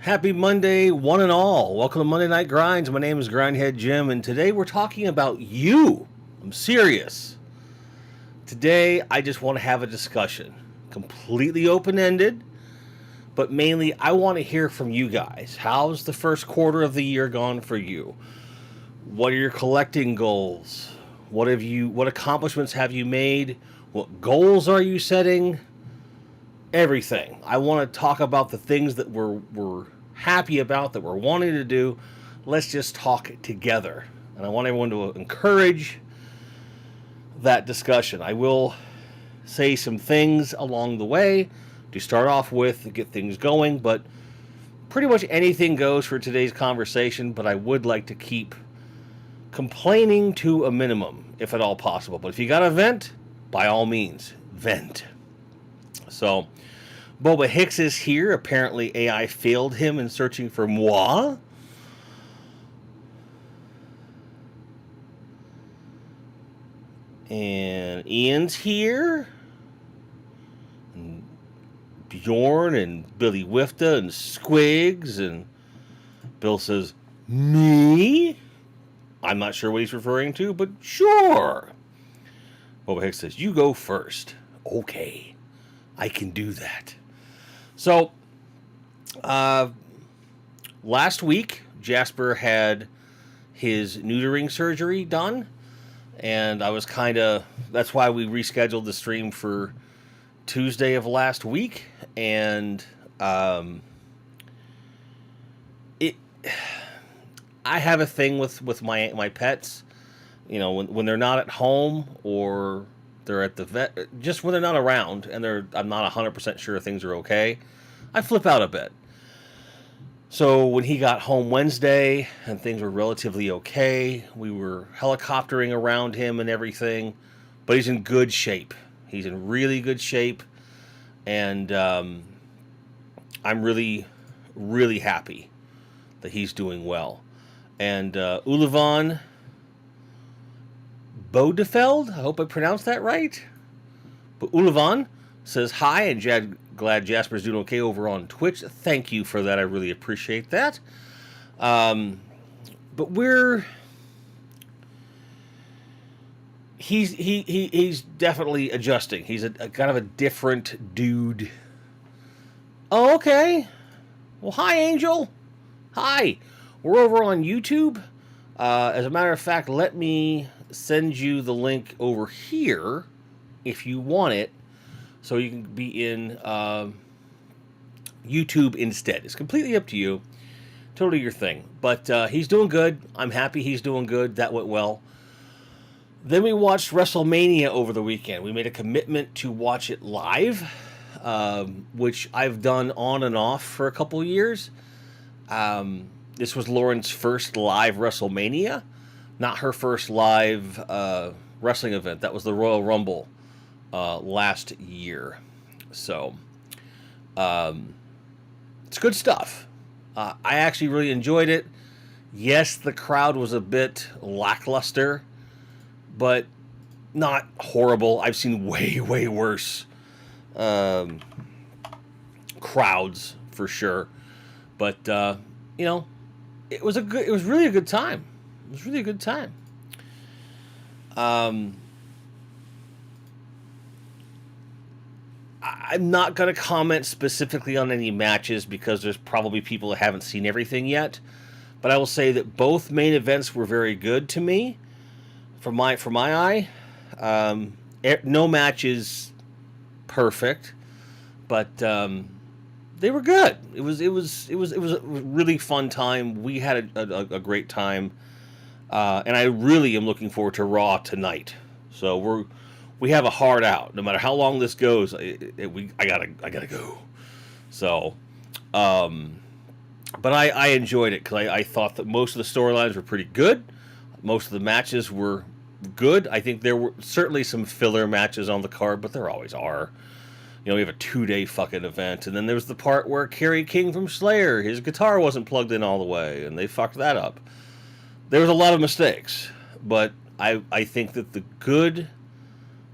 Happy Monday, one and all. Welcome to Monday Night Grinds. My name is Grindhead Jim, and today we're talking about you. I'm serious. Today, I just want to have a discussion. Completely open-ended, but mainly I want to hear from you guys. How's the first quarter of the year gone for you? What are your collecting goals? What accomplishments have you made? What goals are you setting? Everything. I want to talk about the things that we're happy about, that we're wanting to do. Let's just talk together. And I want everyone to encourage that discussion. I will say some things along the way to start off with to get things going, but pretty much anything goes for today's conversation, but I would like to keep complaining to a minimum, if at all possible. But if you got to vent, by all means, vent. So, Boba Hicks is here. Apparently, AI failed him in searching for moi. And Ian's here. And Bjorn and Billy Wifta and Squigs. And Bill says, me? I'm not sure what he's referring to, but sure. Boba Hicks says, you go first. Okay. I can do that. So, last week, Jasper had his neutering surgery done, and I was that's why we rescheduled the stream for Tuesday of last week, and I have a thing with my pets, you know, when they're not at home or they're at the vet, just when they're not around and I'm not 100% sure things are okay, I flip out a bit. So when he got home Wednesday and things were relatively okay, we were helicoptering around him and everything, but he's in good shape. He's in really good shape, and I'm really, really happy that he's doing well. And Ulevan Bodefeld, I hope I pronounced that right. But Ulevan says hi, and glad Jasper's doing okay over on Twitch. Thank you for that. I really appreciate that. But he's definitely adjusting. He's a kind of a different dude. Oh, okay. Well, hi, Angel. Hi. We're over on YouTube. As a matter of fact, let me send you the link over here if you want it, so you can be in YouTube instead. It's completely up to you. Totally your thing. But he's doing good. I'm happy he's doing good. That went well. Then we watched WrestleMania over the weekend. We made a commitment to watch it live, which I've done on and off for a couple years. This was Lauren's first live WrestleMania. Not her first live wrestling event. That was the Royal Rumble last year. So, it's good stuff. I actually really enjoyed it. Yes, the crowd was a bit lackluster, but not horrible. I've seen way, way worse crowds for sure. But, it was really a good time. It was really a good time. I'm not going to comment specifically on any matches because there's probably people that haven't seen everything yet. But I will say that both main events were very good to me, from my eye. No match is perfect, but they were good. It was a really fun time. We had a great time. And I really am looking forward to Raw tonight. So we have a hard out. No matter how long this goes, I gotta go. So, but I enjoyed it because I thought that most of the storylines were pretty good. Most of the matches were good. I think there were certainly some filler matches on the card, but there always are. You know, we have a 2-day fucking event, and then there was the part where Kerry King from Slayer, his guitar wasn't plugged in all the way, and they fucked that up. There was a lot of mistakes, but I think that the good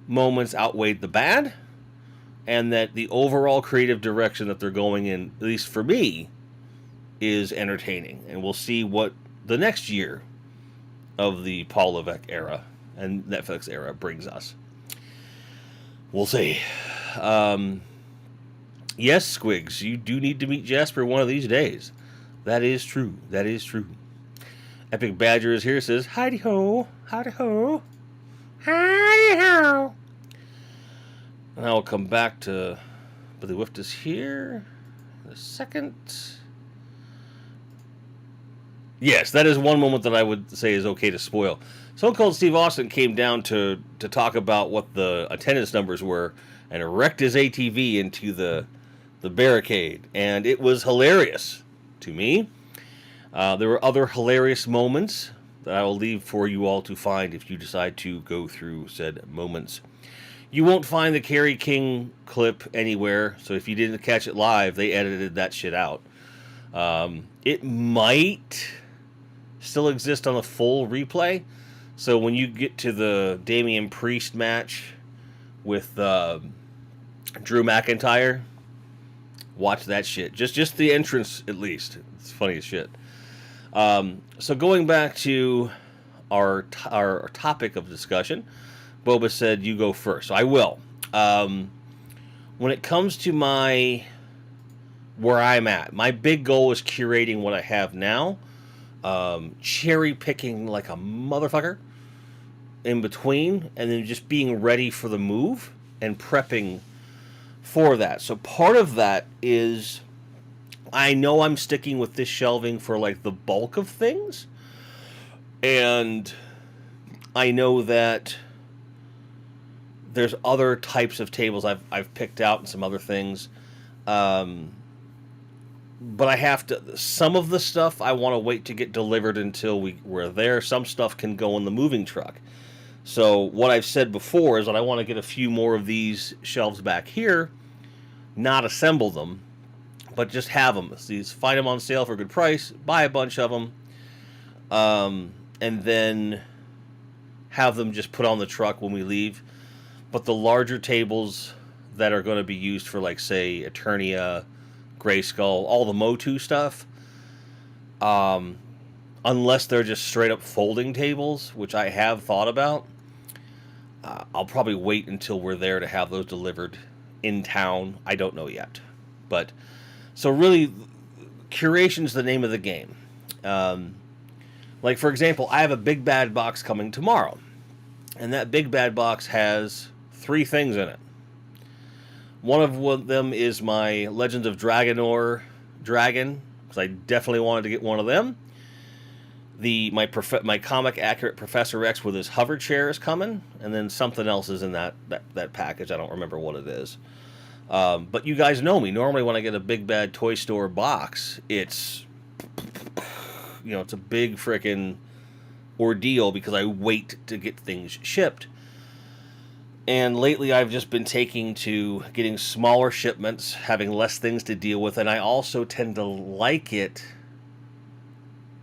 moments outweighed the bad, and that the overall creative direction that they're going in, at least for me, is entertaining, and we'll see what the next year of the Paul Levesque era and Netflix era brings us. We'll see. Yes, Squigs, you do need to meet Jasper one of these days. That is true. That is true. Epic Badger is here. Says, howdy ho, howdy ho, howdy ho. And I will come back to Billy Whift is here in a second. Yes, that is one moment that I would say is okay to spoil. Stone Cold Steve Austin came down to talk about what the attendance numbers were and wrecked his ATV into the barricade. And it was hilarious to me. There were other hilarious moments that I will leave for you all to find if you decide to go through said moments. You won't find the Kerry King clip anywhere, so if you didn't catch it live, they edited that shit out. It might still exist on a full replay, so when you get to the Damian Priest match with Drew McIntyre, watch that shit. Just the entrance, at least. It's funny as shit. So going back to our topic of discussion, Boba said you go first. So I will. When it comes to where I'm at, my big goal is curating what I have now, cherry picking like a motherfucker in between, and then just being ready for the move and prepping for that. So part of that is I know I'm sticking with this shelving for like the bulk of things, and I know that there's other types of tables I've picked out and some other things, but I have to. Some of the stuff I want to wait to get delivered until we're there. Some stuff can go in the moving truck. So what I've said before is that I want to get a few more of these shelves back here, not assemble them, but just have them. Find them on sale for a good price, buy a bunch of them, and then have them just put on the truck when we leave. But the larger tables that are going to be used for, like, say, Eternia, Grayskull, all the Motu stuff, unless they're just straight up folding tables, which I have thought about, I'll probably wait until we're there to have those delivered in town. I don't know yet. But, so really, curation's the name of the game. Like, for example, I have a big bad box coming tomorrow. And that big bad box has 3 things in it. One of them is my Legends of Dragonor dragon, because I definitely wanted to get one of them. My comic accurate Professor X with his hover chair is coming, and then something else is in that package. I don't remember what it is. But you guys know me. Normally when I get a big bad toy store box, it's it's a big frickin' ordeal because I wait to get things shipped. And lately I've just been taking to getting smaller shipments, having less things to deal with, and I also tend to like it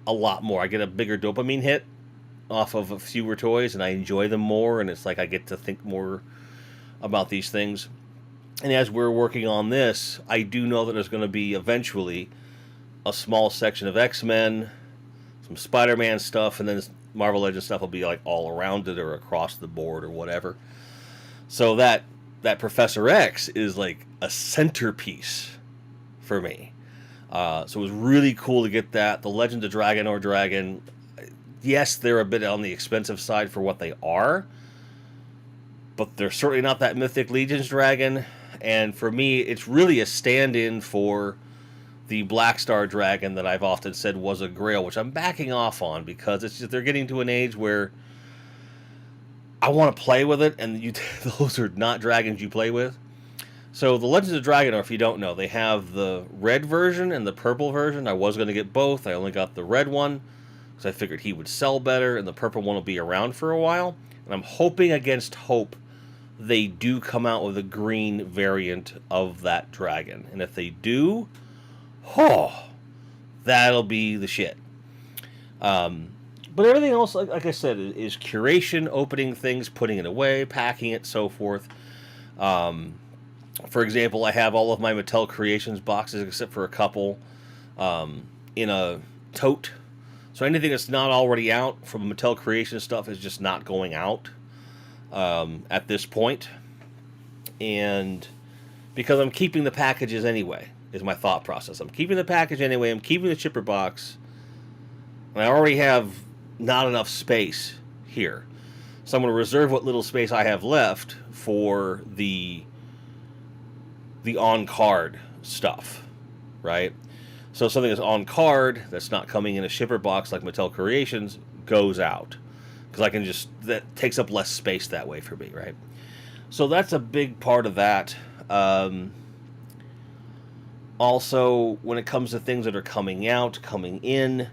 a lot more. I get a bigger dopamine hit off of fewer toys, and I enjoy them more, and it's like I get to think more about these things. And as we're working on this, I do know that there's going to be eventually a small section of X-Men, some Spider-Man stuff, and then Marvel Legends stuff will be like all around it or across the board or whatever. So that Professor X is like a centerpiece for me. So it was really cool to get that. The Legend of Dragonor Dragon, yes, they're a bit on the expensive side for what they are, but they're certainly not that Mythic Legion's dragon. And for me, it's really a stand-in for the Black Star Dragon that I've often said was a grail, which I'm backing off on because it's just, they're getting to an age where I want to play with it, and those are not dragons you play with. So the Legends of Dragonor, if you don't know, they have the red version and the purple version. I was going to get both. I only got the red one because I figured he would sell better, and the purple one will be around for a while. And I'm hoping against hope they do come out with a green variant of that dragon. And if they do, that'll be the shit. But everything else, like I said, is curation, opening things, putting it away, packing it, so forth. For example, I have all of my Mattel Creations boxes except for a couple. in a tote. So anything that's not already out from Mattel Creation stuff is just not going out at this point. And because I'm keeping the packages anyway, is my thought process. I'm keeping the package anyway. I'm keeping the shipper box. And I already have not enough space here. So I'm going to reserve what little space I have left for the on-card stuff, right? So something that's on-card that's not coming in a shipper box like Mattel Creations goes out. Because I can just, that takes up less space that way for me, right? So that's a big part of that. Also, when it comes to things that are coming out, coming in,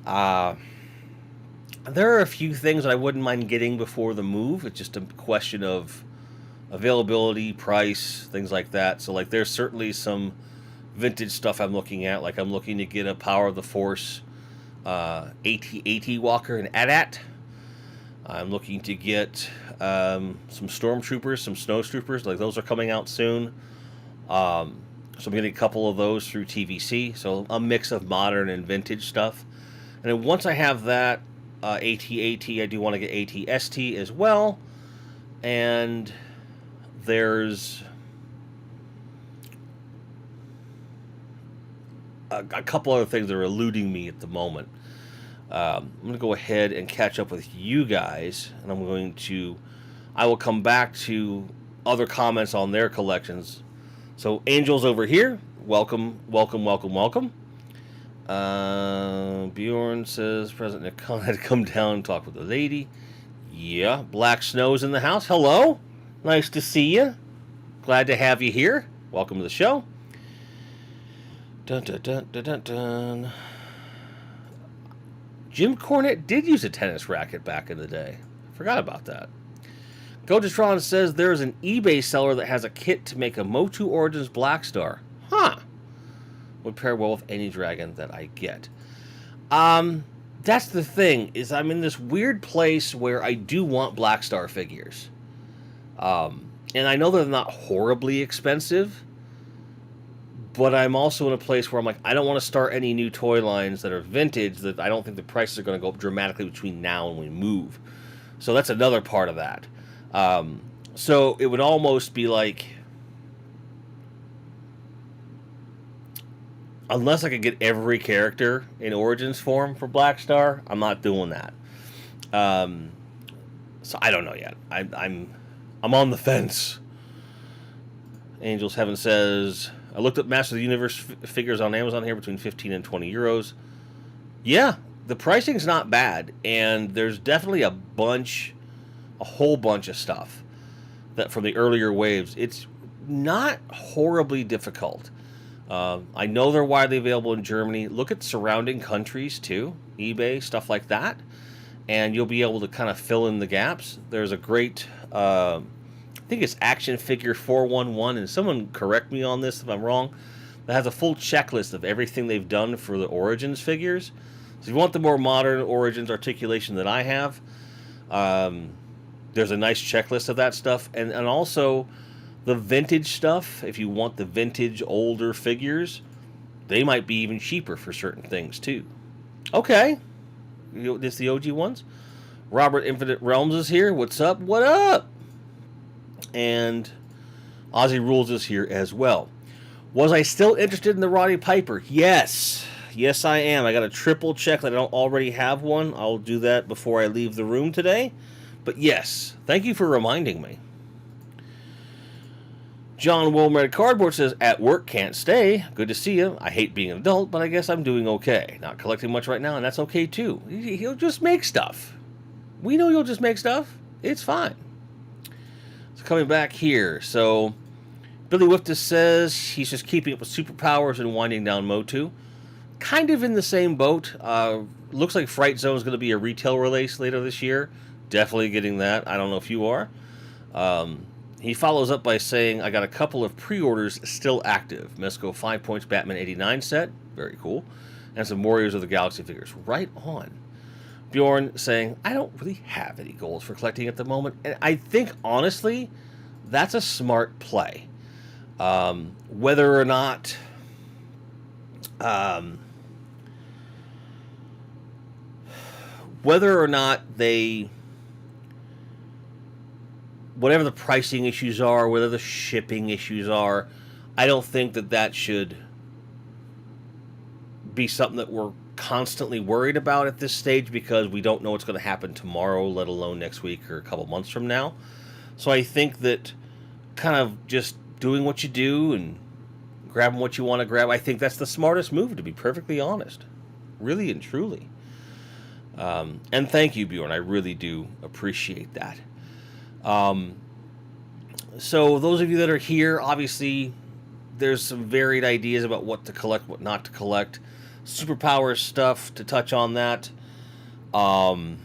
there are a few things that I wouldn't mind getting before the move. It's just a question of availability, price, things like that. So, like, there's certainly some vintage stuff I'm looking at. Like, I'm looking to get a Power of the Force AT Walker and AT-AT. I'm looking to get some Stormtroopers, some Snowtroopers. Like, those are coming out soon. So I'm getting a couple of those through TVC. So a mix of modern and vintage stuff. And then once I have that, AT-AT, I do want to get AT-ST as well. And there's a couple other things that are eluding me at the moment. I'm going to go ahead and catch up with you guys. And I will come back to other comments on their collections. So Angel's over here. Welcome, welcome, welcome, welcome. Bjorn says President Nick had to come down and talk with the lady. Yeah, Black Snow's in the house. Hello. Nice to see you. Glad to have you here. Welcome to the show. Dun, dun, dun, dun, dun, dun. Jim Cornette did use a tennis racket back in the day. Forgot about that. Gojatron says there's an eBay seller that has a kit to make a Motu Origins Black Star. Huh. Would pair well with any dragon that I get. That's the thing, is I'm in this weird place where I do want Black Star figures. And I know they're not horribly expensive, but I'm also in a place where I'm like, I don't want to start any new toy lines that are vintage that I don't think the prices are going to go up dramatically between now and we move. So that's another part of that. So it would almost be like, unless I could get every character in Origins form for Black Star, I'm not doing that. So I don't know yet. I'm on the fence. Angels Heaven says, I looked up Master of the Universe figures on Amazon here between 15 and 20 euros. Yeah, the pricing's not bad, and there's definitely a whole bunch of stuff that from the earlier waves. It's not horribly difficult. I know they're widely available in Germany. Look at surrounding countries too, eBay, stuff like that, and you'll be able to kind of fill in the gaps. There's a great, I think it's Action Figure 411, and someone correct me on this if I'm wrong, that has a full checklist of everything they've done for the Origins figures. So if you want the more modern Origins articulation that I have, there's a nice checklist of that stuff. And also the vintage stuff, if you want the vintage older figures, they might be even cheaper for certain things too. Okay. This the OG ones. Robert Infinite Realms is here. What's up? What up? And Ozzy Rules is here as well. Was I still interested in the Roddy Piper? Yes. Yes, I am. I got to triple check that I don't already have one. I'll do that before I leave the room today. But yes, thank you for reminding me. John Wilmer Cardboard says, at work, can't stay. Good to see you. I hate being an adult, but I guess I'm doing okay. Not collecting much right now, and that's okay too. He'll just make stuff. We know you'll just make stuff. It's fine. So coming back here. So Billy Wiftus says he's just keeping up with superpowers and winding down Motu. Kind of in the same boat. Looks like Fright Zone is going to be a retail release later this year. Definitely getting that. I don't know if you are. He follows up by saying, I got a couple of pre-orders still active. Mesco 5 Points Batman 89 set. Very cool. And some Warriors of the Galaxy figures. Right on. Bjorn saying, I don't really have any goals for collecting at the moment. And I think, honestly, that's a smart play. Whether or not whether or not they, whatever the pricing issues are, whether the shipping issues are, I don't think that should be something that we're constantly worried about at this stage, because we don't know what's going to happen tomorrow, let alone next week or a couple months from now. So I think that kind of just doing what you do and grabbing what you want to grab, I think that's the smartest move, to be perfectly honest. Really and truly. And thank you, Bjorn. I really do appreciate that. So those of you that are here, obviously, there's some varied ideas about what to collect, what not to collect. Superpowers stuff, to touch on that. I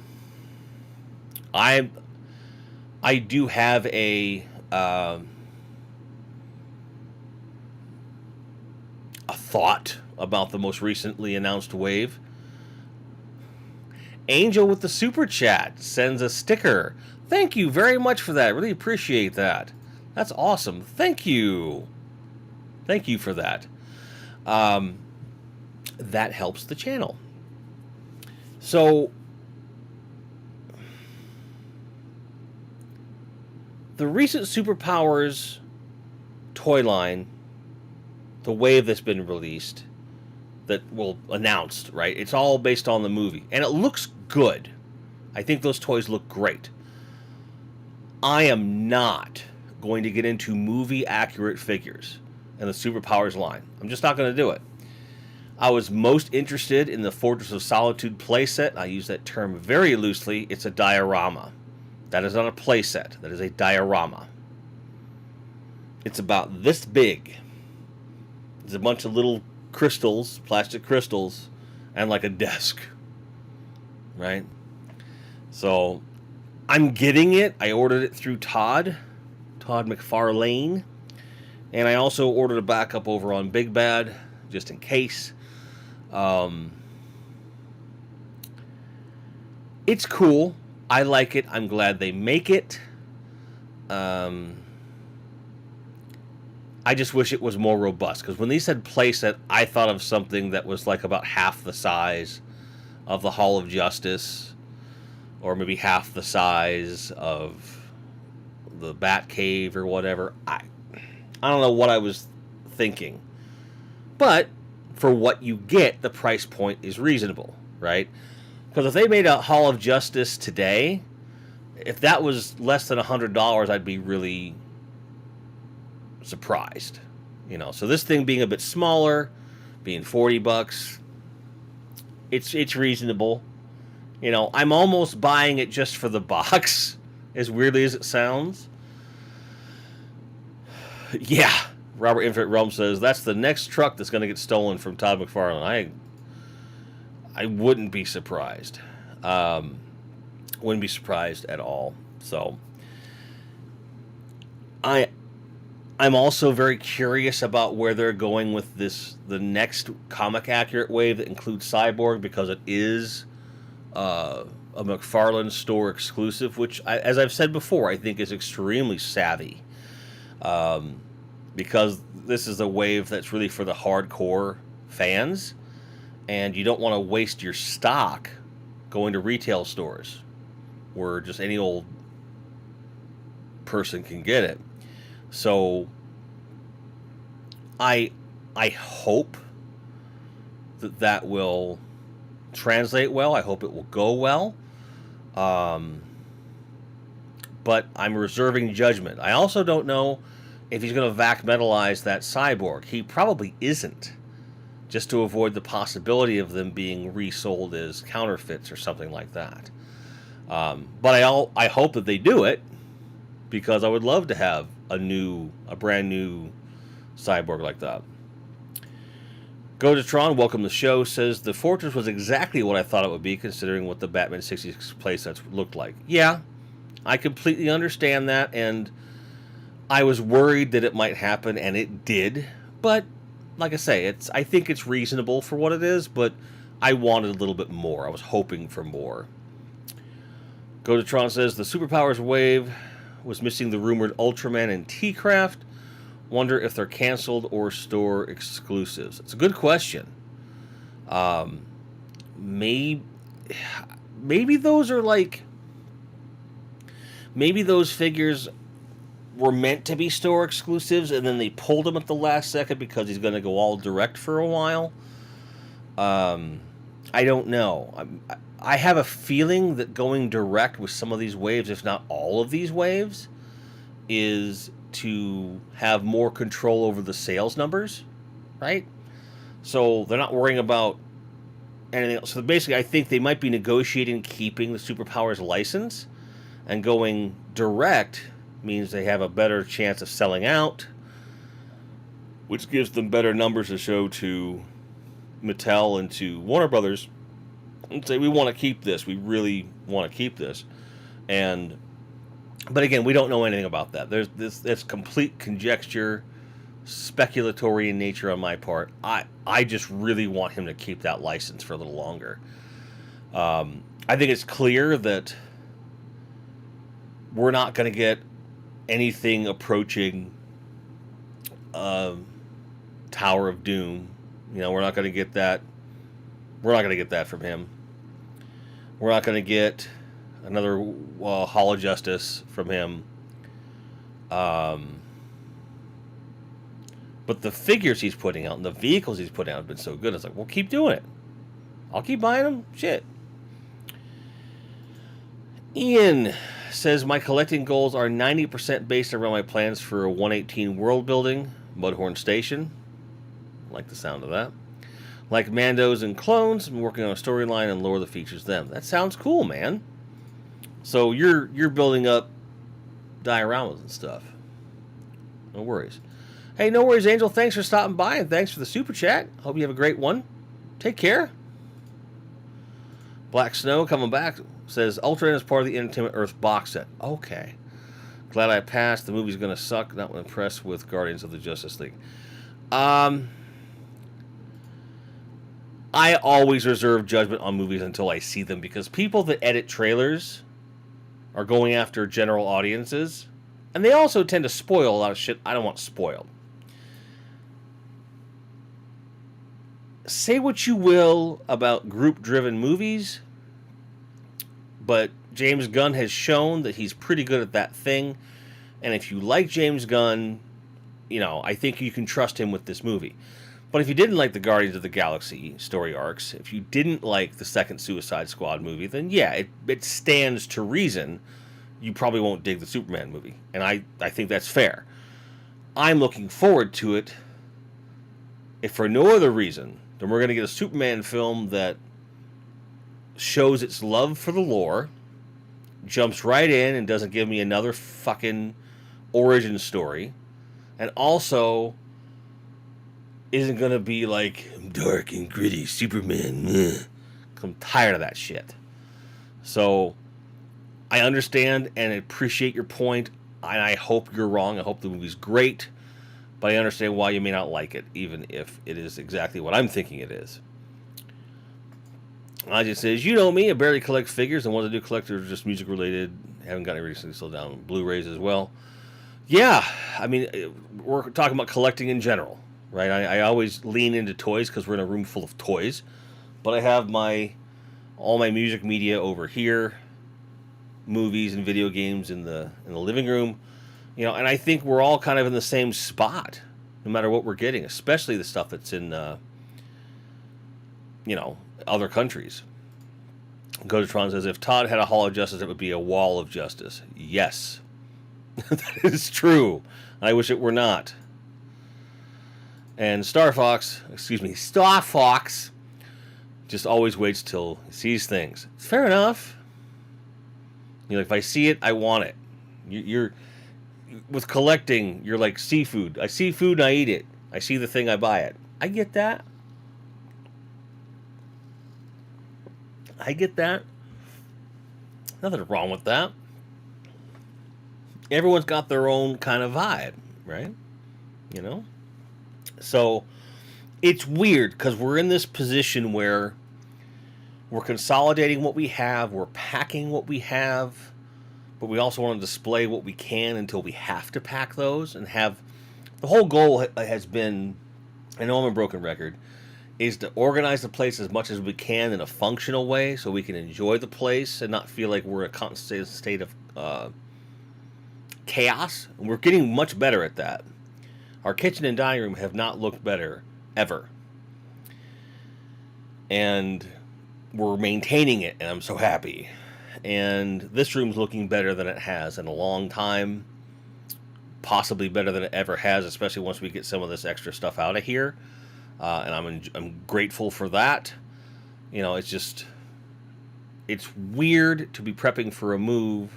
do have a thought about the most recently announced wave. Angel with the super chat sends a sticker. Thank you very much for that. Really appreciate that. That's awesome. Thank you. Thank you for that. That helps the channel. So, the recent Superpowers toy line, the wave that's been released, that announced, right? It's all based on the movie, and it looks good. I think those toys look great. I am not going to get into movie accurate figures in the Superpowers line. I'm just not going to do it. I was most interested in the Fortress of Solitude playset. I use that term very loosely. It's a diorama. That is not a playset. That is a diorama. It's about this big. There's a bunch of little crystals, plastic crystals, and like a desk. Right? So, I'm getting it. I ordered it through Todd McFarlane. And I also ordered a backup over on Big Bad, just in case. It's cool. I like it. I'm glad they make it. I just wish it was more robust, because when they said playset, I thought of something that was like about half the size of the Hall of Justice, or maybe half the size of the Batcave or whatever. I don't know what I was thinking. But for what you get, the price point is reasonable, right? Because if they made a Hall of Justice today, if that was less than $100, I'd be really surprised. So this thing being a bit smaller, being $40, it's reasonable. I'm almost buying it just for the box, as weirdly as it sounds. Yeah, Robert Infinite Realm says that's the next truck that's going to get stolen from Todd McFarlane. I wouldn't be surprised. Wouldn't be surprised at all. So I'm also very curious about where they're going with the next comic accurate wave that includes Cyborg, because it is a McFarlane store exclusive, which, as I've said before, I think is extremely savvy. Because this is a wave that's really for the hardcore fans, and you don't want to waste your stock going to retail stores where just any old person can get it. So I hope that will translate well. I hope it will go well. But I'm reserving judgment. I also don't know if he's going to vac metalize that Cyborg. He probably isn't, just to avoid the possibility of them being resold as counterfeits or something like that. But I hope that they do it, because I would love to have a brand new Cyborg like that. Godatron, welcome to the show, says the Fortress was exactly what I thought it would be, considering what the Batman 66 playsets looked like. Yeah, I completely understand that, and I was worried that it might happen, and it did. But, like I say, I think it's reasonable for what it is, but I wanted a little bit more. I was hoping for more. Godatron says the Superpowers wave was missing the rumored Ultraman and T-Craft. Wonder if they're canceled or store exclusives. It's a good question. Maybe maybe those are like, maybe those figures were meant to be store exclusives, and then they pulled them at the last second because he's going to go all direct for a while. I don't know. I have a feeling that going direct with some of these waves, if not all of these waves, is to have more control over the sales numbers, right? So they're not worrying about anything else. So basically, I think they might be negotiating keeping the Superpowers license, and going direct means they have a better chance of selling out, which gives them better numbers to show to Mattel and to Warner Brothers and say, we want to keep this. We really want to keep this. But again, we don't know anything about that. That's complete conjecture, speculatory in nature on my part. I just really want him to keep that license for a little longer. I think it's clear that we're not going to get anything approaching Tower of Doom. We're not going to get that. We're not going to get that from him. We're not going to get another Hall of Justice from him. But the figures he's putting out and the vehicles he's putting out have been so good. It's like, well, keep doing it. I'll keep buying them. Shit. Ian says, my collecting goals are 90% based around my plans for a 118 world building, Mudhorn Station. I like the sound of that. Like Mandos and clones, I'm working on a storyline and lower the features them. That sounds cool, man. So you're building up dioramas and stuff. No worries. Hey, no worries, Angel. Thanks for stopping by, and thanks for the super chat. Hope you have a great one. Take care. Black Snow coming back says, Ultraman is part of the Entertainment Earth box set. Okay. Glad I passed. The movie's going to suck. Not impressed with Guardians of the Justice League. I always reserve judgment on movies until I see them, because people that edit trailers are going after general audiences, and they also tend to spoil a lot of shit I don't want spoiled. Say what you will about group-driven movies, but James Gunn has shown that he's pretty good at that thing, and if you like James Gunn, I think you can trust him with this movie. But if you didn't like the Guardians of the Galaxy story arcs, if you didn't like the second Suicide Squad movie, then yeah, it stands to reason you probably won't dig the Superman movie. And I think that's fair. I'm looking forward to it, if for no other reason, then we're going to get a Superman film that shows its love for the lore, jumps right in and doesn't give me another fucking origin story, and also isn't going to be like dark and gritty Superman. I'm tired of that shit. So I understand and appreciate your point, and I hope you're wrong. I hope the movie's great, but I understand why you may not like it, even if it is exactly what I'm thinking it is. I just says, you know me, I barely collect figures, and ones I do collect are just music related. Haven't gotten recently sold down Blu-rays as well. Yeah, I mean, we're talking about collecting in general, right? I always lean into toys because we're in a room full of toys, but I have all my music media over here, movies and video games in the living room, and I think we're all kind of in the same spot, no matter what we're getting, especially the stuff that's in other countries. Gototron says, if Todd had a Hall of Justice, it would be a Wall of Justice. Yes. That is true. I wish it were not. And Star Fox just always waits till he sees things. It's fair enough. If I see it, I want it. You're with collecting, you're like seafood. I see food and I eat it. I see the thing, I buy it. I get that. Nothing wrong with that. Everyone's got their own kind of vibe, right? So it's weird because we're in this position where we're consolidating what we have, we're packing what we have, but we also want to display what we can until we have to pack those and have. The whole goal has been, I know I'm a broken record, is to organize the place as much as we can in a functional way so we can enjoy the place and not feel like we're in a constant state of chaos. And we're getting much better at that. Our kitchen and dining room have not looked better ever. And we're maintaining it, and I'm so happy. And this room's looking better than it has in a long time. Possibly better than it ever has, especially once we get some of this extra stuff out of here. And I'm grateful for that. You know, it's weird to be prepping for a move,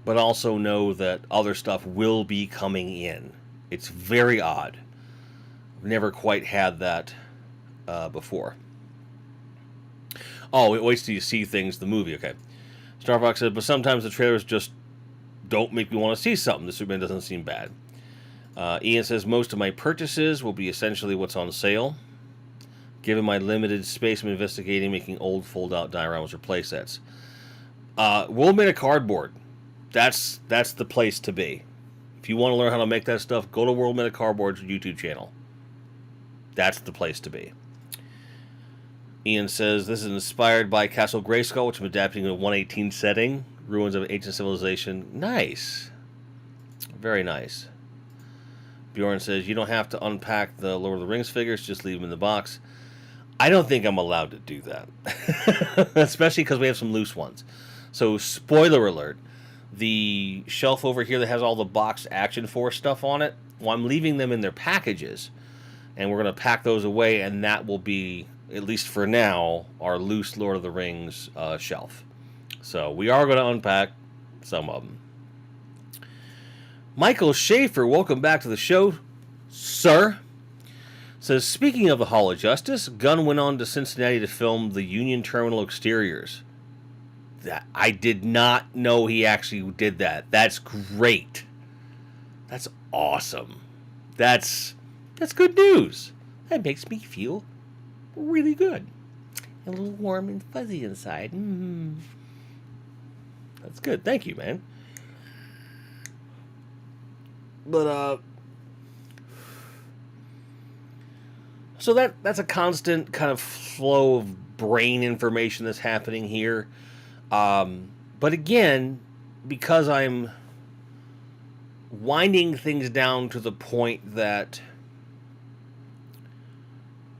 but also know that other stuff will be coming in. It's very odd. I've never quite had that before. Oh, it waits till you see things, the movie, okay. Starbucks said, but sometimes the trailers just don't make me want to see something. The Superman doesn't seem bad. Ian says, most of my purchases will be essentially what's on sale. Given my limited space, I'm investigating making old fold-out dioramas or play sets. World Made of Cardboard. That's the place to be. If you want to learn how to make that stuff, go to World Made of Cardboard's YouTube channel. That's the place to be. Ian says, this is inspired by Castle Grayskull, which I'm adapting in a 118 setting. Ruins of Ancient Civilization. Nice. Very nice. Bjorn says, you don't have to unpack the Lord of the Rings figures, just leave them in the box. I don't think I'm allowed to do that. Especially because we have some loose ones. So, spoiler alert. The shelf over here that has all the boxed Action Force stuff on it, well, I'm leaving them in their packages. And we're going to pack those away, and that will be, at least for now, our loose Lord of the Rings shelf. So, we are going to unpack some of them. Michael Schaefer, welcome back to the show, sir. Says, speaking of the Hall of Justice, Gunn went on to Cincinnati to film the Union Terminal exteriors. That I did not know he actually did that. That's great. That's awesome. That's good news. That makes me feel really good. A little warm and fuzzy inside. That's good. Thank you, man. But, so that's a constant kind of flow of brain information that's happening here. But again, because I'm winding things down to the point that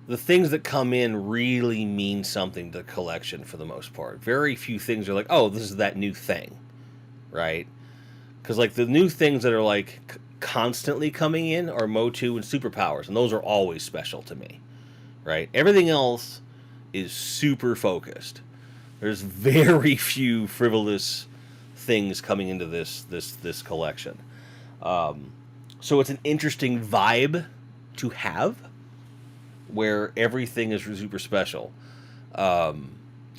the things that come in really mean something to the collection for the most part. Very few things are like, oh, this is that new thing, right? Because like the new things that are like constantly coming in are Motu and Superpowers, and those are always special to me, right? Everything else is super focused. There's very few frivolous things coming into this collection. So it's an interesting vibe to have, where everything is super special. And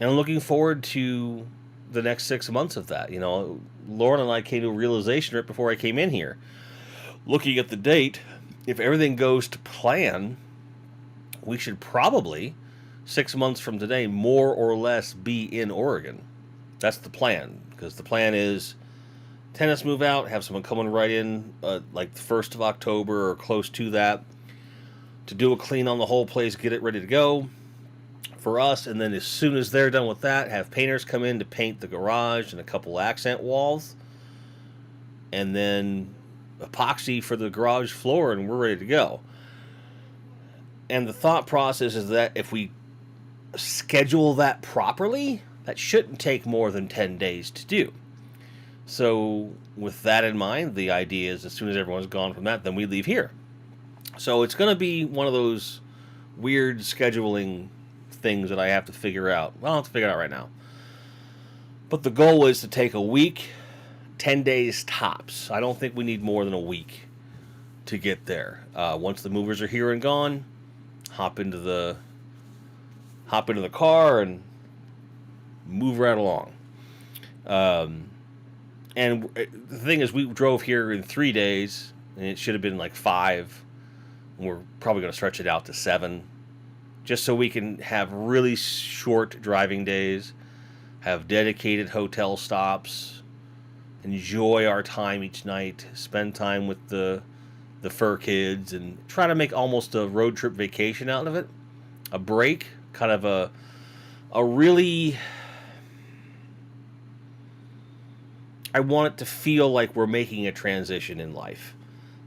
I'm looking forward to the next 6 months of that. You know, Lauren and I came to a realization right before I came in here. Looking at the date, if everything goes to plan, we should probably, 6 months from today, more or less be in Oregon. That's the plan. Because the plan is tenants move out, have someone coming right in like the 1st of October or close to that, to do a clean on the whole place, get it ready to go for us, and then as soon as they're done with that, have painters come in to paint the garage and a couple accent walls, and then epoxy for the garage floor, and we're ready to go. And the thought process is that if we schedule that properly, that shouldn't take more than 10 days to do. So with that in mind, the idea is as soon as everyone's gone from that, then we leave here. So it's going to be one of those weird scheduling things that I have to figure out. Well, I don't have to figure it out right now. But the goal is to take a week, 10 days tops. I don't think we need more than a week to get there. Once the movers are here and gone, hop into the car and move right along. And the thing is, we drove here in 3 days, and it should have been like 5. And we're probably going to stretch it out to 7, just so we can have really short driving days, have dedicated hotel stops, enjoy our time each night, spend time with the fur kids, and try to make almost a road trip vacation out of it. a break, kind of a really, I want it to feel like we're making a transition in life.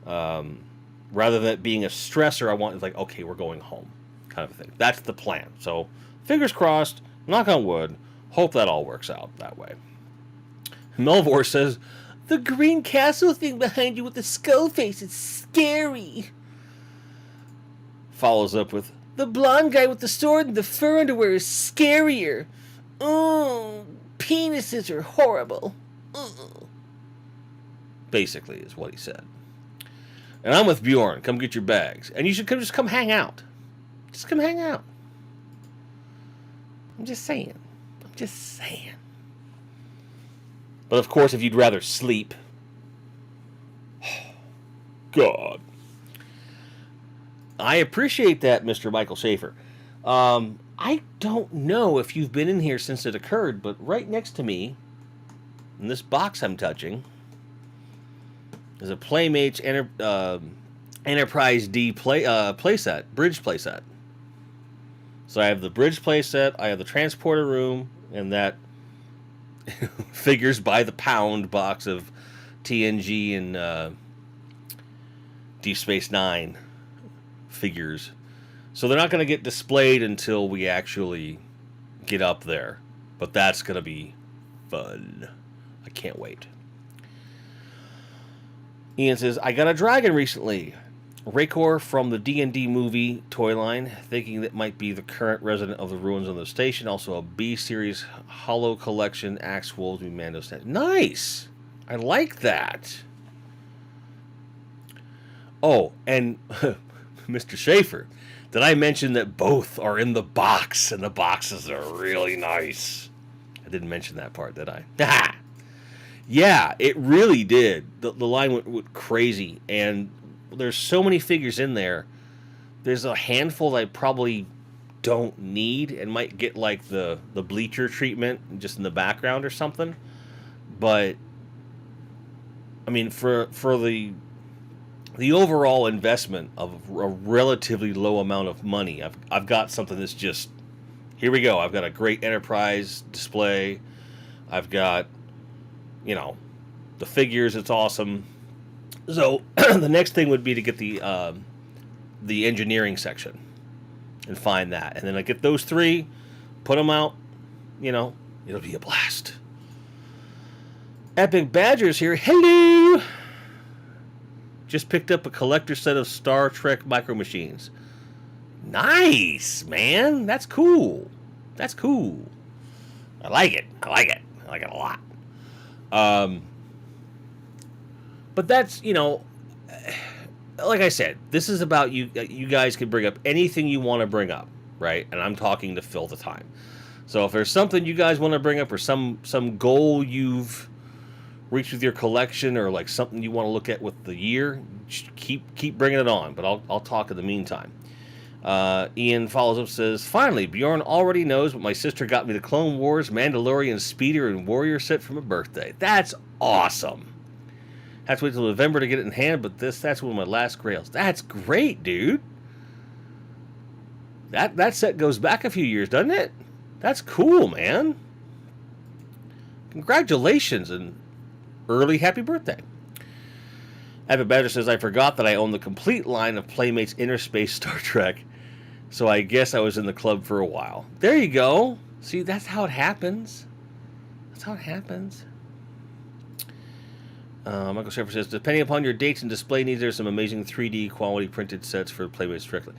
Rather than it being a stressor, I want it like, okay, we're going home, kind of a thing. That's the plan. So, fingers crossed, knock on wood, hope that all works out that way. Melvor says, the green castle thing behind you with the skull face is scary. Follows up with, the blonde guy with the sword and the fur underwear is scarier. Oh, penises are horrible. Basically, is what he said. And I'm with Bjorn. Come get your bags. And you should just come hang out. Just come hang out. I'm just saying. But of course, if you'd rather sleep. God. I appreciate that, Mr. Michael Schaefer. I don't know if you've been in here since it occurred, but right next to me, in this box I'm touching, is a Playmates Enterprise D playset, bridge playset. So I have the bridge playset, I have the transporter room, and that figures by the pound box of TNG and Deep Space Nine figures. So they're not going to get displayed until we actually get up there. But that's going to be fun. I can't wait. Ian says, I got a dragon recently. Rakor from the D&D movie toy line, thinking that might be the current resident of the ruins on the station. Also a B-series Hollow Collection Axe Wolves Mando stand. Nice! I like that. Oh, and Mr. Schaefer, did I mention that both are in the box, and the boxes are really nice? I didn't mention that part, did I? Yeah, it really did. The line went crazy, and there's so many figures in there. There's a handful that I probably don't need and might get like the bleacher treatment just in the background or something. But I mean, for the overall investment of a relatively low amount of money, I've got something that's just, here we go. I've got a great Enterprise display. I've got, the figures. It's awesome. So the next thing would be to get the engineering section and find that, and then I get those three, put them out. It'll be a blast. Epic Badger's here. Hello. Just picked up a collector set of Star Trek Micro Machines. Nice, man. That's cool. I like it a lot. But that's, like I said, this is about you. You guys can bring up anything you want to bring up, right? And I'm talking to fill the time. So if there's something you guys want to bring up, or some goal you've reached with your collection, or like something you want to look at with the year, keep bringing it on. But I'll talk in the meantime. Ian follows up, says, finally, Bjorn already knows, but my sister got me the Clone Wars, Mandalorian, Speeder, and Warrior set for my birthday. That's awesome. Have to wait till November to get it in hand, but that's one of my last grails. That's great, dude. That set goes back a few years, doesn't it? That's cool, man. Congratulations and early happy birthday. Evan Badger says, I forgot that I own the complete line of Playmates Interspace Star Trek, so I guess I was in the club for a while. There you go. See, that's how it happens. Michael Shepard says, depending upon your dates and display needs, there's some amazing 3D quality printed sets for Playmates strictly.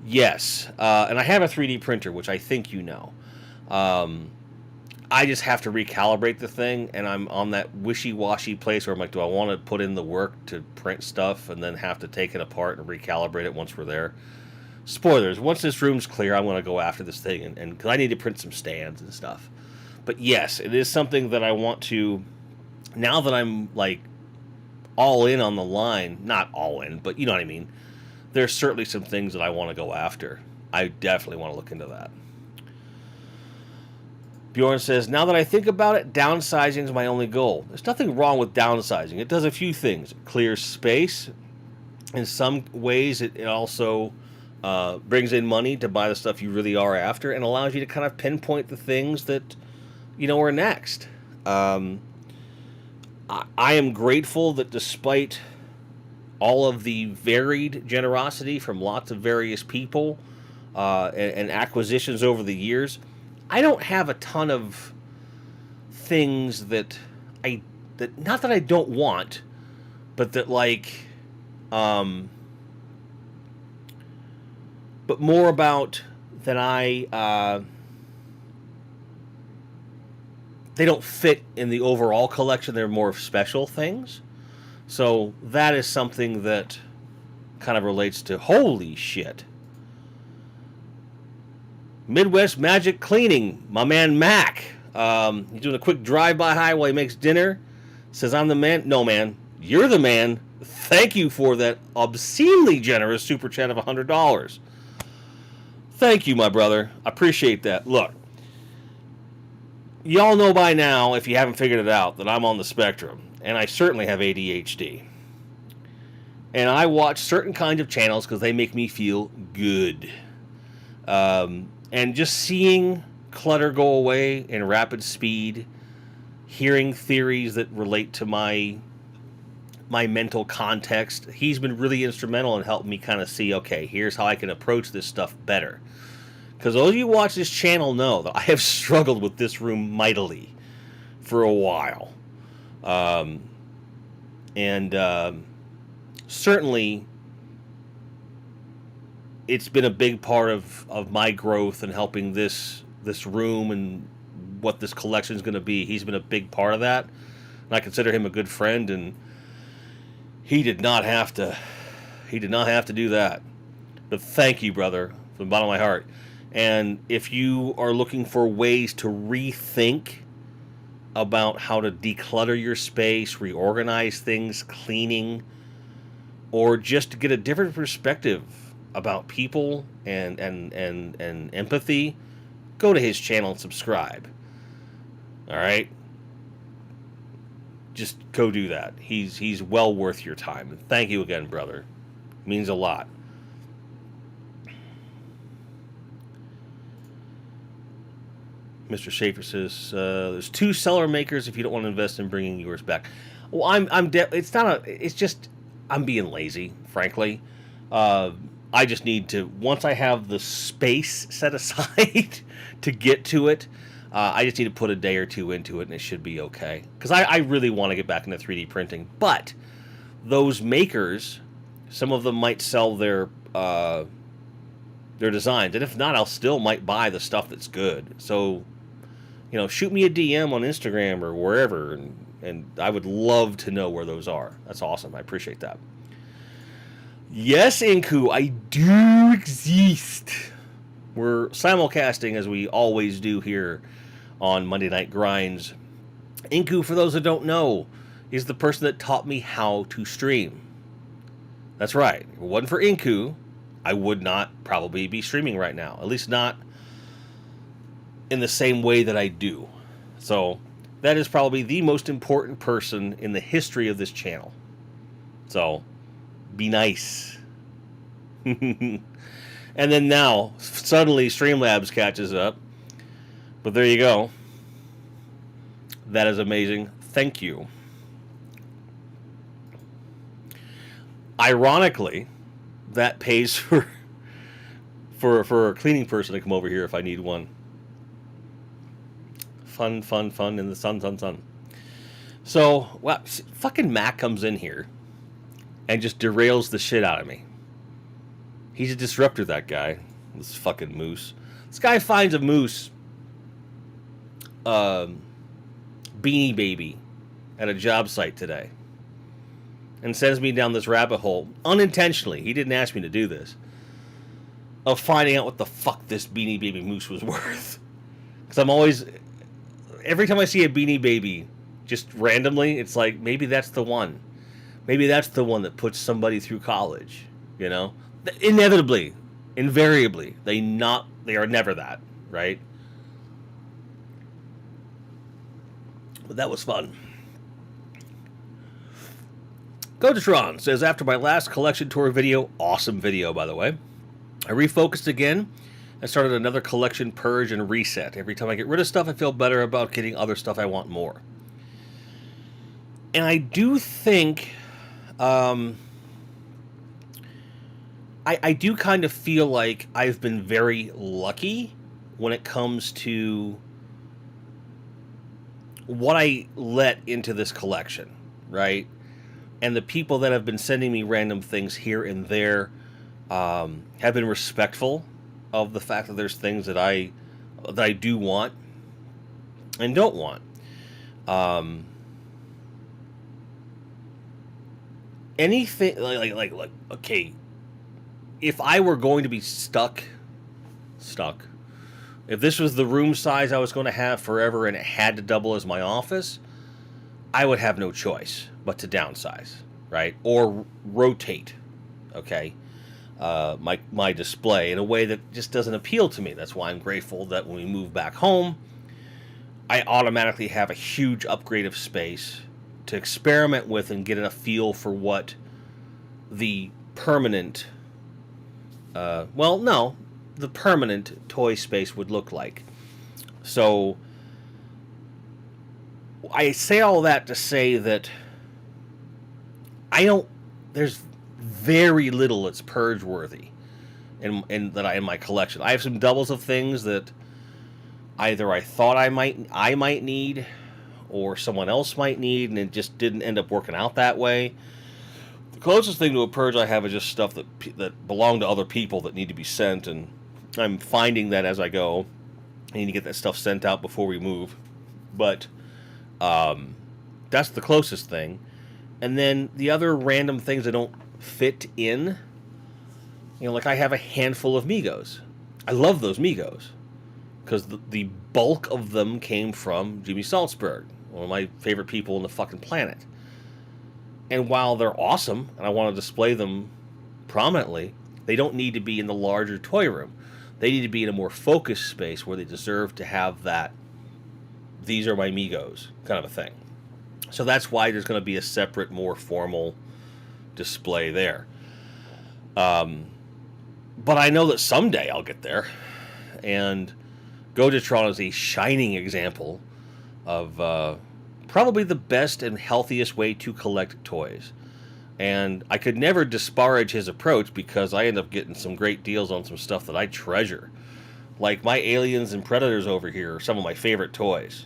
Yes, and I have a 3D printer, which I think you know. I just have to recalibrate the thing, and I'm on that wishy-washy place where I'm like, do I want to put in the work to print stuff and then have to take it apart and recalibrate it once we're there? Spoilers, once this room's clear, I'm going to go after this thing, and because I need to print some stands and stuff. But yes, it is something that I want to, now that I'm like all in on the line, not all in, but you know what I mean, there's certainly some things that I want to go after. I definitely want to look into that. Bjorn says, now that I think about it, downsizing is my only goal. There's nothing wrong with downsizing. It does a few things. It clears space. In some ways, it also brings in money to buy the stuff you really are after, and allows you to kind of pinpoint the things that are next. I am grateful that despite all of the varied generosity from lots of various people and acquisitions over the years, I don't have a ton of things that not that I don't want, but that but more about that they don't fit in the overall collection. They're more special things. So that is something that kind of relates to holy shit. Midwest Magic Cleaning, my man Mac. He's doing a quick drive-by hi while he makes dinner. Says, I'm the man. No, man. You're the man. Thank you for that obscenely generous super chat of $100. Thank you, my brother. I appreciate that. Look, y'all know by now, if you haven't figured it out, that I'm on the spectrum. And I certainly have ADHD. And I watch certain kinds of channels because they make me feel good. And just seeing clutter go away in rapid speed, hearing theories that relate to my mental context, he's been really instrumental in helping me kind of see, okay, here's how I can approach this stuff better. Because those of you who watch this channel know that I have struggled with this room mightily for a while. Certainly it's been a big part of my growth and helping this room and what this collection is going to be. He's been a big part of that, and I consider him a good friend, and he did not have to do that. But thank you, brother, from the bottom of my heart. And if you are looking for ways to rethink about how to declutter your space, reorganize things, cleaning, or just to get a different perspective about people and empathy, go to his channel and subscribe. All right? Just go do that. He's well worth your time. And thank you again, brother. It means a lot. Mr. Schaefer says, there's 2 seller makers if you don't want to invest in bringing yours back. Well, it's just, I'm being lazy, frankly. I just need to, once I have the space set aside to get to it, I just need to put a day or two into it and it should be okay. Because I really want to get back into 3D printing. But those makers, some of them might sell their designs. And if not, I'll still might buy the stuff that's good. So, shoot me a DM on Instagram or wherever, and I would love to know where those are. That's awesome. I appreciate that. Yes, Inku, I do exist. We're simulcasting as we always do here on Monday Night Grinds. Inku, for those that don't know, is the person that taught me how to stream. That's right. If it wasn't for Inku, I would not probably be streaming right now. At least not in the same way that I do. So that is probably the most important person in the history of this channel. So be nice. And then now, suddenly Streamlabs catches up. But there you go. That is amazing. Thank you. Ironically, that pays for a cleaning person to come over here if I need one. Fun in the sun. So, fucking Mac comes in here and just derails the shit out of me. He's a disruptor, that guy. This fucking moose. This guy finds a moose beanie baby at a job site today and sends me down this rabbit hole unintentionally. He didn't ask me to do this. Of finding out what the fuck this beanie baby moose was worth. Because I'm always, every time I see a beanie baby, just randomly, it's like, maybe that's the one. Maybe that's the one that puts somebody through college, Inevitably, invariably, they are never that, right? But that was fun. Coachtron says, after my last collection tour video, awesome video, by the way, I I refocused again and started another collection purge and reset. Every time I get rid of stuff, I feel better about getting other stuff I want more. And I do think, I do kind of feel like I've been very lucky when it comes to what I let into this collection, right? And the people that have been sending me random things here and there have been respectful of the fact that there's things that I do want and don't want. Anything like okay, if I were going to be stuck, if this was the room size I was going to have forever and it had to double as my office, I would have no choice but to downsize, right? Or rotate, okay, my display in a way that just doesn't appeal to me. That's why I'm grateful that when we move back home, I automatically have a huge upgrade of space to experiment with and get a feel for what the permanent, the permanent toy space would look like. So I say all that to say that there's very little that's purge worthy in my collection. I have some doubles of things that either I thought I might need or someone else might need, and it just didn't end up working out that way. The closest thing to a purge I have is just stuff that belong to other people that need to be sent, and I'm finding that as I go. I need to get that stuff sent out before we move. But that's the closest thing. And then the other random things that don't fit in, like I have a handful of Migos. I love those Migos because the bulk of them came from Jimmy Salzberg, one of my favorite people on the fucking planet. And while they're awesome, and I want to display them prominently, they don't need to be in the larger toy room. They need to be in a more focused space where they deserve to have that, these are my Migos kind of a thing. So that's why there's going to be a separate, more formal display there. But I know that someday I'll get there. And Godatron is a shining example of probably the best and healthiest way to collect toys. And I could never disparage his approach because I end up getting some great deals on some stuff that I treasure. Like my Aliens and Predators over here are some of my favorite toys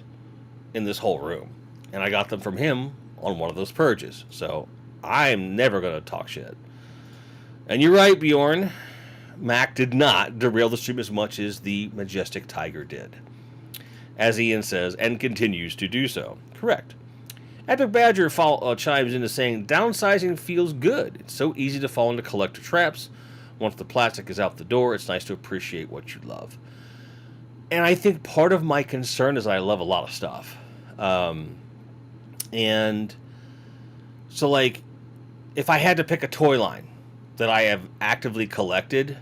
in this whole room. And I got them from him on one of those purges. So I'm never going to talk shit. And you're right, Bjorn. Mac did not derail the stream as much as the Majestic Tiger did. As Ian says, and continues to do so. Correct. Epic Badger chimes into saying, downsizing feels good. It's so easy to fall into collector traps. Once the plastic is out the door, it's nice to appreciate what you love. And I think part of my concern is I love a lot of stuff. And so, like, if I had to pick a toy line that I have actively collected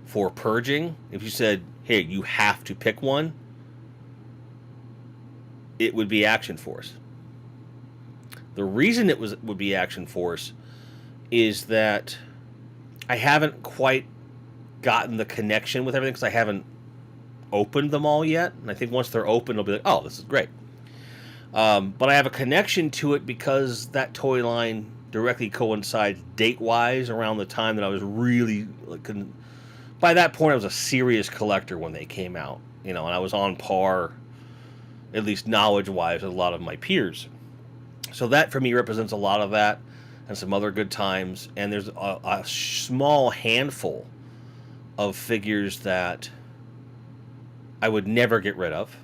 for purging, if you said, hey, you have to pick one, it would be Action Force. The reason it would be Action Force is that I haven't quite gotten the connection with everything because I haven't opened them all yet. And I think once they're open, I'll be like, oh, this is great. But I have a connection to it because that toy line directly coincides date-wise around the time that I was really... by that point, I was a serious collector when they came out. And I was on par, at least knowledge-wise, with a lot of my peers. So that, for me, represents a lot of that and some other good times. And there's a small handful of figures that I would never get rid of.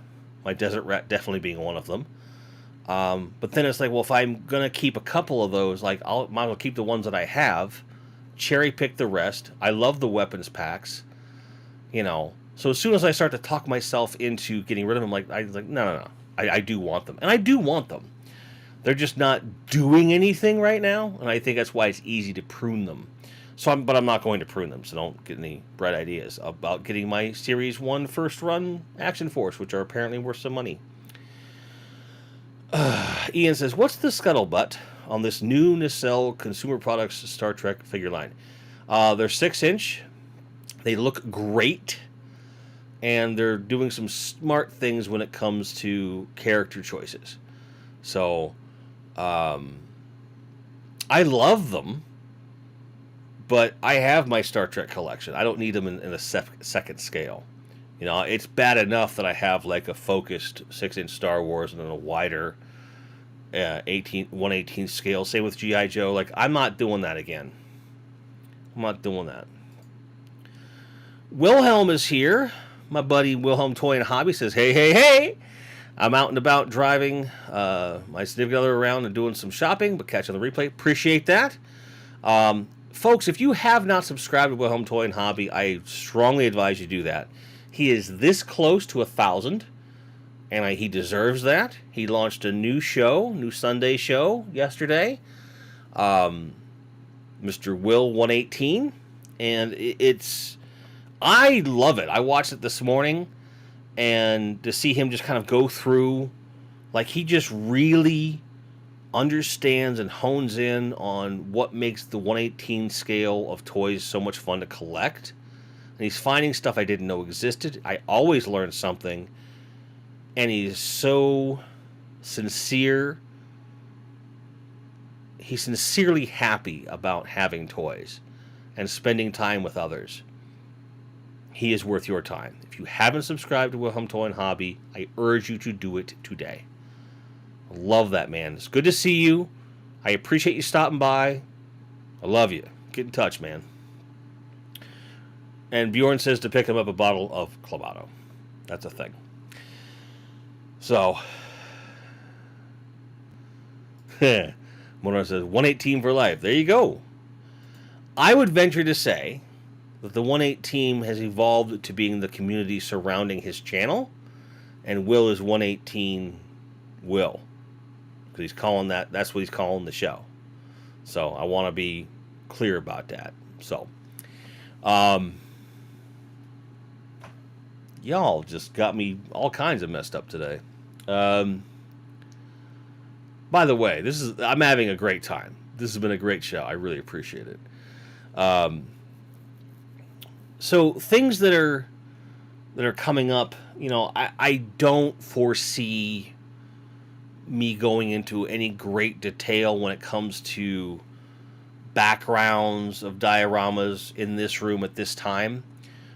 My Desert Rat definitely being one of them. But then it's like, well, if I'm going to keep a couple of those, like, might as well keep the ones that I have, cherry pick the rest. I love the weapons packs, So as soon as I start to talk myself into getting rid of them, no. I do want them. And I do want them. They're just not doing anything right now, and I think that's why it's easy to prune them. But I'm not going to prune them, so don't get any bright ideas about getting my Series 1 first run Action Force, which are apparently worth some money. Ian says, what's the scuttlebutt on this new Nacelle Consumer Products Star Trek figure line? They're 6-inch. They look great, and they're doing some smart things when it comes to character choices. So, I love them, but I have my Star Trek collection. I don't need them in a second scale. You know, it's bad enough that I have like a focused 6-inch Star Wars and then a wider 1/18 scale. Same with G.I. Joe. Like, I'm not doing that again. I'm not doing that. Wilhelm is here. My buddy Wilhelm Toy and Hobby says, hey, hey, hey. I'm out and about driving my significant other around and doing some shopping, but catching the replay. Appreciate that. Folks, if you have not subscribed to Wilhelm Toy and Hobby, I strongly advise you do that. He is this close to 1,000, and he deserves that. He launched a new Sunday show yesterday, Mr. Will 118, and I love it. I watched it this morning, and to see him just kind of go through, like, he just really understands and hones in on what makes the 1/18 scale of toys so much fun to collect. And he's finding stuff I didn't know existed. I always learn something. And he's so sincere. He's sincerely happy about having toys and spending time with others. He is worth your time. If you haven't subscribed to Wilhelm Toy and Hobby, I urge you to do it today. I love that, man. It's good to see you. I appreciate you stopping by. I love you. Get in touch, man. And Bjorn says to pick him up a bottle of Clamato. That's a thing. So, Mona says 1/18 for life. There you go. I would venture to say that the 1/18 has evolved to being the community surrounding his channel, and Will is 1/18 Will. Because he's calling that's what he's calling the show. So I want to be clear about that. So, y'all just got me all kinds of messed up today. By the way, I'm having a great time. This has been a great show. I really appreciate it. So things that are coming up, you know, I don't foresee me going into any great detail when it comes to backgrounds of dioramas in this room at this time.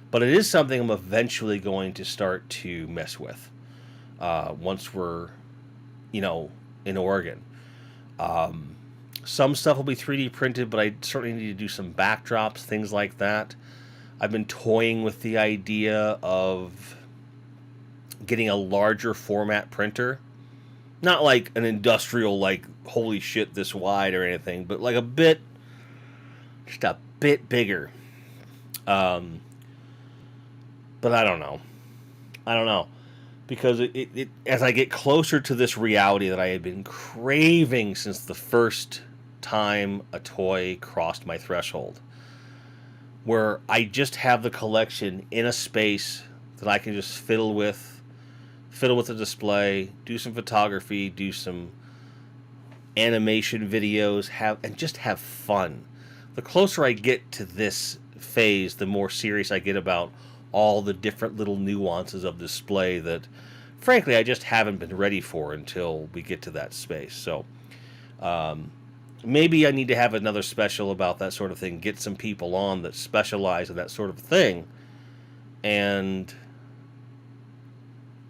But it is something I'm eventually going to start to mess with once we're, you know, in Oregon. Some stuff will be 3D printed, but I certainly need to do some backdrops, things like that. I've been toying with the idea of getting a larger format printer. Not like an industrial, like, holy shit, this wide or anything, but like just a bit bigger. But I don't know. Because it as I get closer to this reality that I had been craving since the first time a toy crossed my threshold, where I just have the collection in a space that I can just fiddle with the display, do some photography, do some animation videos, just have fun. The closer I get to this phase, the more serious I get about all the different little nuances of display that, frankly, I just haven't been ready for until we get to that space. So, maybe I need to have another special about that sort of thing, get some people on that specialize in that sort of thing, and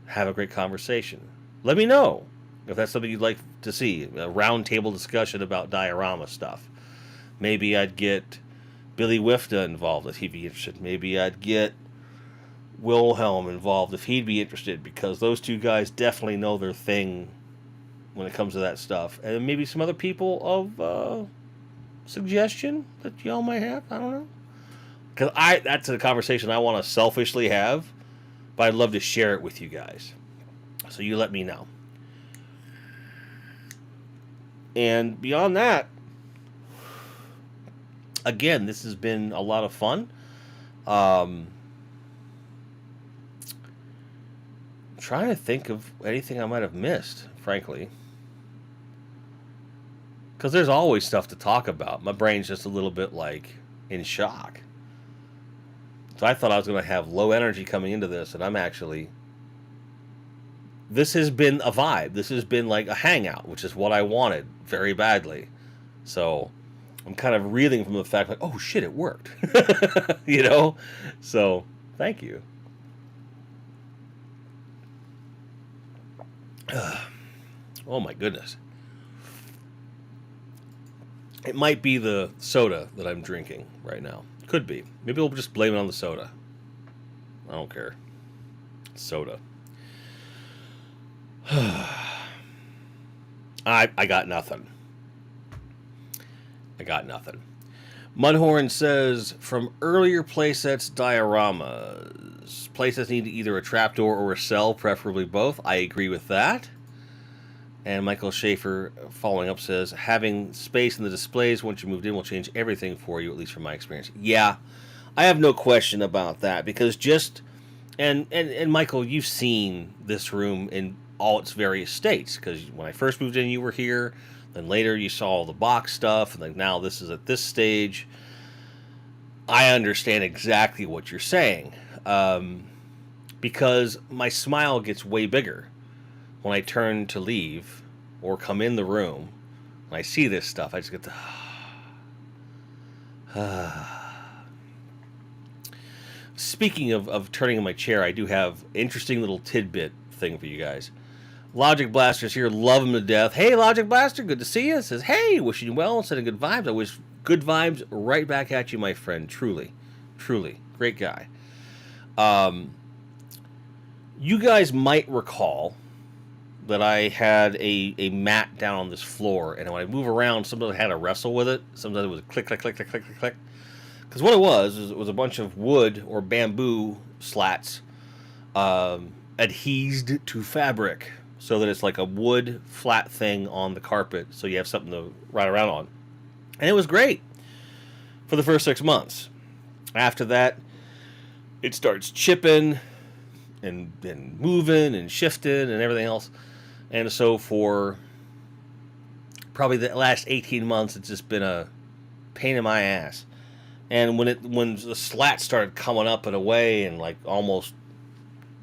have a great conversation. Let me know if that's something you'd like to see, a roundtable discussion about diorama stuff. Maybe I'd get Billy Wifta involved if he'd be interested. Maybe I'd get Wilhelm involved if he'd be interested, because those two guys definitely know their thing when it comes to that stuff. And maybe some other people of suggestion that y'all might have. I don't know. Because that's a conversation I want to selfishly have, but I'd love to share it with you guys. So you let me know. And beyond that, again, this has been a lot of fun. Trying to think of anything I might have missed, frankly. Because there's always stuff to talk about. My brain's just a little bit, like, in shock. So I thought I was going to have low energy coming into this, and I'm actually... This has been a vibe. This has been like a hangout, which is what I wanted very badly. So I'm kind of reeling from the fact, like, oh shit, it worked. You know? So thank you. Oh my goodness. It might be the soda that I'm drinking right now. Could be. Maybe we'll just blame it on the soda. I don't care. Soda. I got nothing. I got nothing. Mudhorn says, from earlier playsets dioramas, playsets need either a trapdoor or a cell, preferably both. I agree with that. And Michael Schaefer, following up, says, having space in the displays once you moved in will change everything for you, at least from my experience. Yeah, I have no question about that, because just... And Michael, you've seen this room in all its various states, because when I first moved in, you were here. Then later, you saw all the box stuff, and then now this is at this stage. I understand exactly what you're saying, because my smile gets way bigger when I turn to leave or come in the room. When I see this stuff, I just get the... Speaking of turning in my chair, I do have an interesting little tidbit thing for you guys. Logic Blaster's here, love him to death. Hey, Logic Blaster, good to see you. Says, hey, wishing you well, sending good vibes. I wish good vibes right back at you, my friend. Truly, truly, great guy. You guys might recall that I had a mat down on this floor, and when I move around, sometimes I had to wrestle with it. Sometimes it was click, click, click, click, click, click, click. Because what it was a bunch of wood or bamboo slats adhesed to fabric, so that it's like a wood flat thing on the carpet, so you have something to ride around on. And it was great for the first 6 months. After that, it starts chipping and moving and shifting and everything else. And so for probably the last 18 months, it's just been a pain in my ass. And when the slat started coming up and away and like almost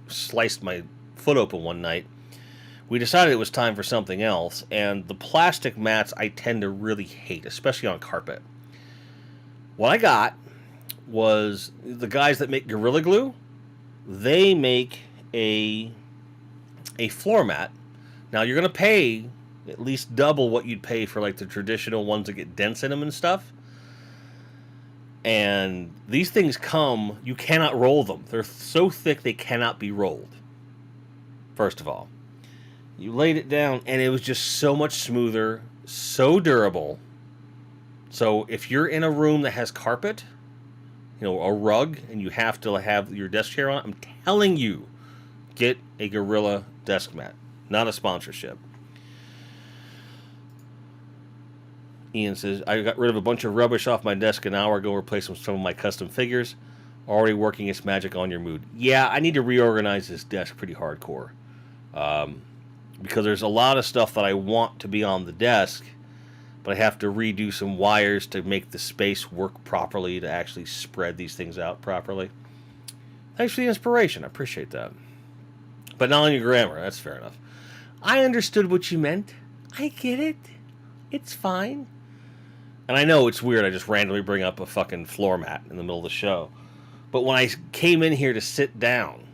sliced my foot open one night, we decided it was time for something else. And the plastic mats I tend to really hate, especially on carpet. What I got was the guys that make Gorilla Glue. They make a floor mat. Now you're going to pay at least double what you'd pay for like the traditional ones that get dents in them and stuff. And these things come, you cannot roll them. They're so thick they cannot be rolled. First of all, you laid it down and it was just so much smoother, so durable. So if you're in a room that has carpet, you know, a rug, and you have to have your desk chair on it, I'm telling you, get a Gorilla desk mat. Not a sponsorship. Ian says, I got rid of a bunch of rubbish off my desk an hour ago, replaced with some of my custom figures. Already working its magic on your mood. Yeah, I need to reorganize this desk pretty hardcore. Because there's a lot of stuff that I want to be on the desk, but I have to redo some wires to make the space work properly, to actually spread these things out properly. Thanks for the inspiration. I appreciate that. But not on your grammar. That's fair enough. I understood what you meant. I get it. It's fine. And I know it's weird, I just randomly bring up a fucking floor mat in the middle of the show. But when I came in here to sit down,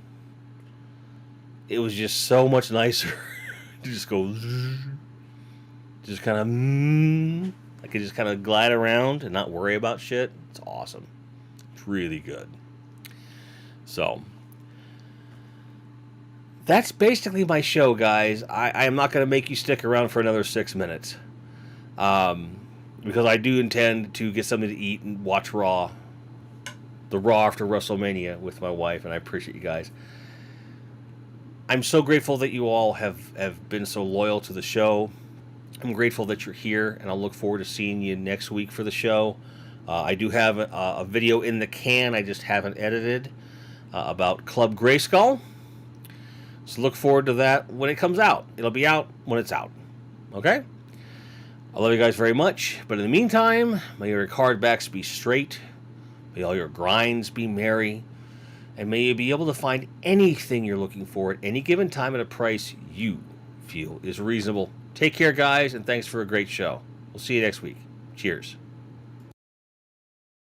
it was just so much nicer to just go... Just kind of... I could just kind of glide around and not worry about shit. It's awesome. It's really good. So... That's basically my show, guys. I am not going to make you stick around for another 6 minutes. Because I do intend to get something to eat and watch Raw. The Raw after WrestleMania with my wife, and I appreciate you guys. I'm so grateful that you all have been so loyal to the show. I'm grateful that you're here, and I'll look forward to seeing you next week for the show. I do have a video in the can I just haven't edited about Club Grayskull. So look forward to that when it comes out. It'll be out when it's out. Okay? I love you guys very much. But in the meantime, may your card backs be straight. May all your grinds be merry, and may you be able to find anything you're looking for at any given time at a price you feel is reasonable. Take care, guys, and thanks for a great show. We'll see you next week. Cheers.